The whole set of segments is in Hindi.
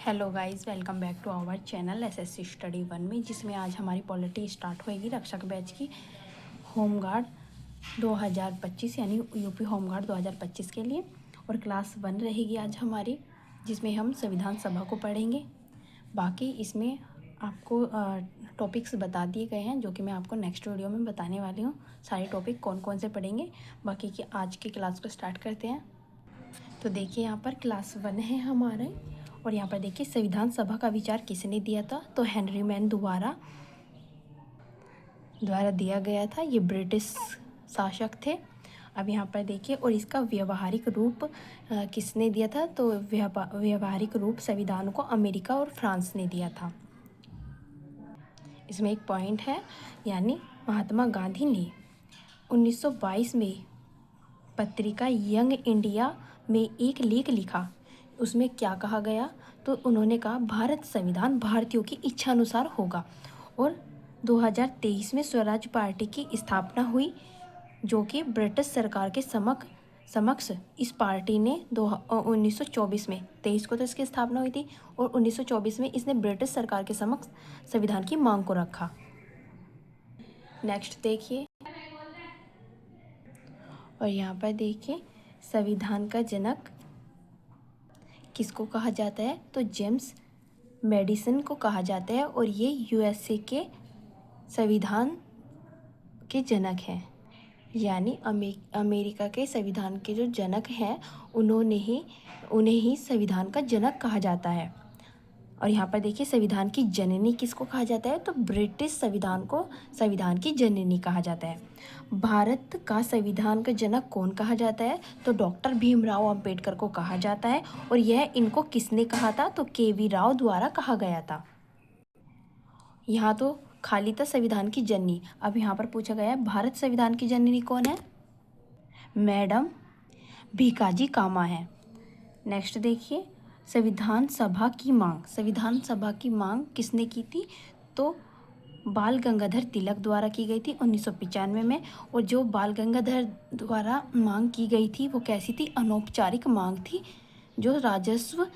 Hello guys, welcome back to our channel SSC study one में, जिसमें आज हमारी पॉलिटी स्टार्ट होएगी रक्षक बैच की होमगार्ड 2025 यानी यूपी होमगार्ड 2025 के लिए। और क्लास 1 रहेगी आज हमारी, जिसमें हम संविधान सभा को पढ़ेंगे। बाकी इसमें आपको टॉपिक्स बता दिए गए हैं, जो कि मैं आपको नेक्स्ट वीडियो में बताने वाली हूँ। सारे टॉपिक कौन कौन से पढ़ेंगे बाकी की आज की क्लास को स्टार्ट करते हैं। तो देखिए, यहाँ पर क्लास 1 है हमारे, और यहाँ पर देखिए संविधान सभा का विचार किसने दिया था, तो हेनरी मैन द्वारा दिया गया था। ये ब्रिटिश शासक थे। अब यहाँ पर देखिए, और इसका व्यवहारिक रूप किसने दिया था, तो व्यवहारिक रूप संविधान को अमेरिका और फ्रांस ने दिया था। इसमें एक पॉइंट है, यानी महात्मा गांधी ने 1922 में पत्रिका यंग इंडिया में एक लेख लिखा। उसमें क्या कहा गया, तो उन्होंने कहा भारत संविधान भारतीयों की इच्छा अनुसार होगा। और 2023 में स्वराज पार्टी की स्थापना हुई, जो कि ब्रिटिश सरकार के समक्ष इस पार्टी ने 1924 में 23 को तो इसकी स्थापना हुई थी, और 1924 में इसने ब्रिटिश सरकार के समक्ष संविधान की मांग को रखा। नेक्स्ट देखिए, और यहाँ पर देखिए संविधान का जनक किसको कहा जाता है, तो जेम्स मेडिसन को कहा जाता है, और ये यूएसए के संविधान के जनक हैं। यानी अमेरिका के संविधान के जो जनक हैं, उन्हें ही संविधान का जनक कहा जाता है। और यहाँ पर देखिए संविधान की जननी किसको कहा जाता है, तो ब्रिटिश संविधान को संविधान की जननी कहा जाता है। भारत का संविधान का जनक कौन कहा जाता है, तो डॉक्टर भीमराव अंबेडकर को कहा जाता है। और यह इनको किसने कहा था, तो केवी राव द्वारा कहा गया था। यहाँ तो खाली था संविधान की जननी। अब यहाँ पर पूछा गया है भारत संविधान की जननी कौन है, मैडम भीकाजी कामा है। नेक्स्ट देखिए, संविधान सभा की मांग किसने की थी, तो बाल गंगाधर तिलक द्वारा की गई थी 1995 में। और जो बाल गंगाधर द्वारा मांग की गई थी वो कैसी थी, अनौपचारिक मांग थी, जो राजस्व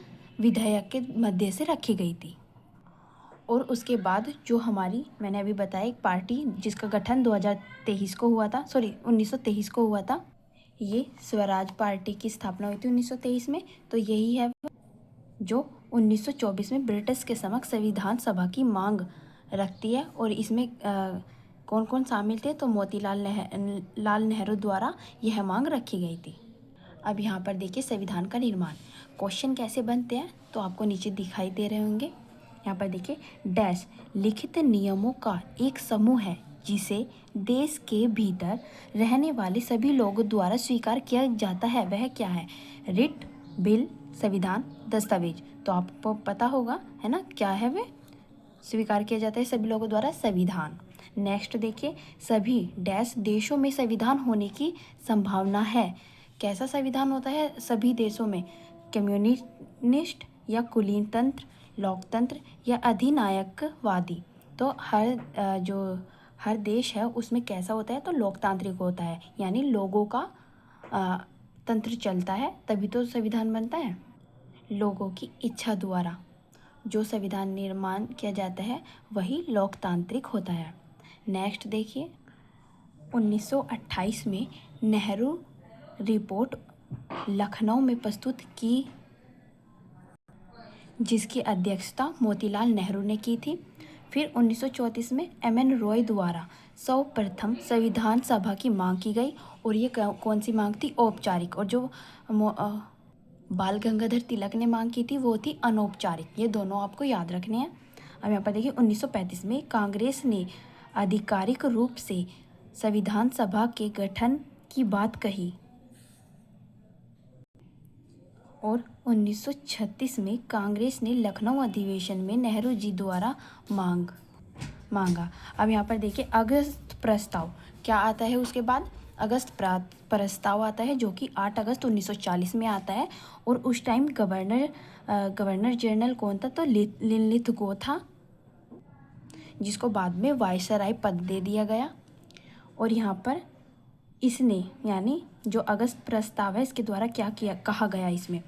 विधेयक के मध्य से रखी गई थी। और उसके बाद जो हमारी मैंने अभी बताया एक पार्टी जिसका गठन 2023 को हुआ था, 1923 को हुआ था, ये स्वराज पार्टी की स्थापना हुई थी 1923 में। तो यही है जो 1924 में ब्रिटिश के समक्ष संविधान सभा की मांग रखती है। और इसमें कौन कौन शामिल थे, तो मोतीलाल नेहरू द्वारा यह मांग रखी गई थी। अब यहाँ पर देखिए संविधान का निर्माण, क्वेश्चन कैसे बनते हैं, तो आपको नीचे दिखाई दे रहे होंगे। यहाँ पर देखिए, डैश लिखित नियमों का एक समूह है जिसे देश के भीतर रहने वाले सभी लोगों द्वारा स्वीकार किया जाता है। वह क्या है, रिट, बिल, संविधान, दस्तावेज। तो आपको पता होगा है ना, क्या है वह स्वीकार किया जाता है सभी लोगों द्वारा, संविधान। नेक्स्ट देखिए, सभी डैश देशों में संविधान होने की संभावना है। कैसा संविधान होता है सभी देशों में, कम्युनिस्ट या कुलीन तंत्र, लोकतंत्र या अधिनायकवादी। तो हर देश है उसमें कैसा होता है, तो लोकतांत्रिक होता है, यानी लोगों का तंत्र चलता है, तभी तो संविधान बनता है। लोगों की इच्छा द्वारा जो संविधान निर्माण किया जाता है वही लोकतांत्रिक होता है। नेक्स्ट देखिए, 1928 में नेहरू रिपोर्ट लखनऊ में प्रस्तुत की, जिसकी अध्यक्षता मोतीलाल नेहरू ने की थी। फिर 1934 में एम.एन. रॉय द्वारा सर्वप्रथम संविधान सभा की मांग की गई, और ये कौन सी मांग थी, औपचारिक। और जो बाल गंगाधर तिलक ने मांग की थी वो थी अनौपचारिक। ये दोनों आपको याद रखने हैं। अब यहाँ पर देखिए 1935 में कांग्रेस ने आधिकारिक रूप से संविधान सभा के गठन की बात कही, और 1936 में कांग्रेस ने लखनऊ अधिवेशन में नेहरू जी द्वारा मांगा। अब यहाँ पर देखिए अगस्त प्रस्ताव क्या आता है, उसके बाद अगस्त प्रस्ताव आता है, जो कि 8 अगस्त 1940 में आता है। और उस टाइम गवर्नर जनरल कौन था, तो लिनलिथगो था, जिसको बाद में वायसराय पद दे दिया गया। और यहाँ पर इसने यानी जो अगस्त प्रस्ताव है इसके द्वारा क्या कहा गया, इसमें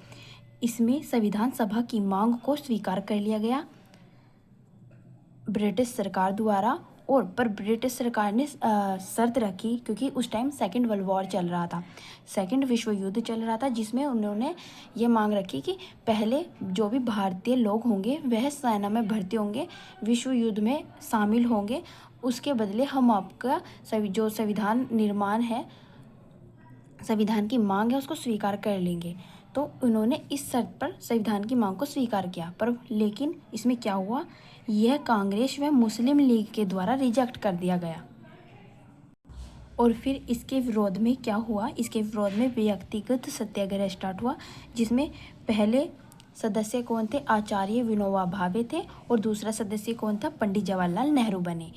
इसमें संविधान सभा की मांग को स्वीकार कर लिया गया ब्रिटिश सरकार द्वारा। और पर ब्रिटिश सरकार ने शर्त रखी, क्योंकि उस टाइम सेकेंड वर्ल्ड वॉर चल रहा था, सेकेंड विश्व युद्ध चल रहा था, जिसमें उन्होंने ये मांग रखी कि पहले जो भी भारतीय लोग होंगे वह सेना में भर्ती होंगे, विश्व युद्ध में शामिल होंगे, उसके बदले हम आपका जो संविधान निर्माण है, संविधान की मांग है, उसको स्वीकार कर लेंगे। तो उन्होंने इस शर्त पर संविधान की मांग को स्वीकार किया। पर लेकिन इसमें क्या हुआ, यह कांग्रेस व मुस्लिम लीग के द्वारा रिजेक्ट कर दिया गया। और फिर इसके विरोध में क्या हुआ, इसके विरोध में व्यक्तिगत सत्याग्रह स्टार्ट हुआ, जिसमें पहले सदस्य कौन थे, आचार्य विनोबा भावे थे, और दूसरा सदस्य कौन था, पंडित जवाहरलाल नेहरू बने।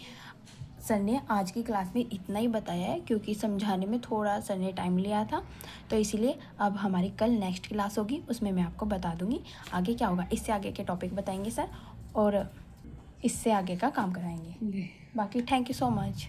सर ने आज की क्लास में इतना ही बताया है, क्योंकि समझाने में थोड़ा सर ने टाइम लिया था, तो इसीलिए अब हमारी कल नेक्स्ट क्लास होगी, उसमें मैं आपको बता दूंगी आगे क्या होगा। इससे आगे के टॉपिक बताएंगे सर, और इससे आगे का काम कराएंगे। बाकी थैंक यू सो मच।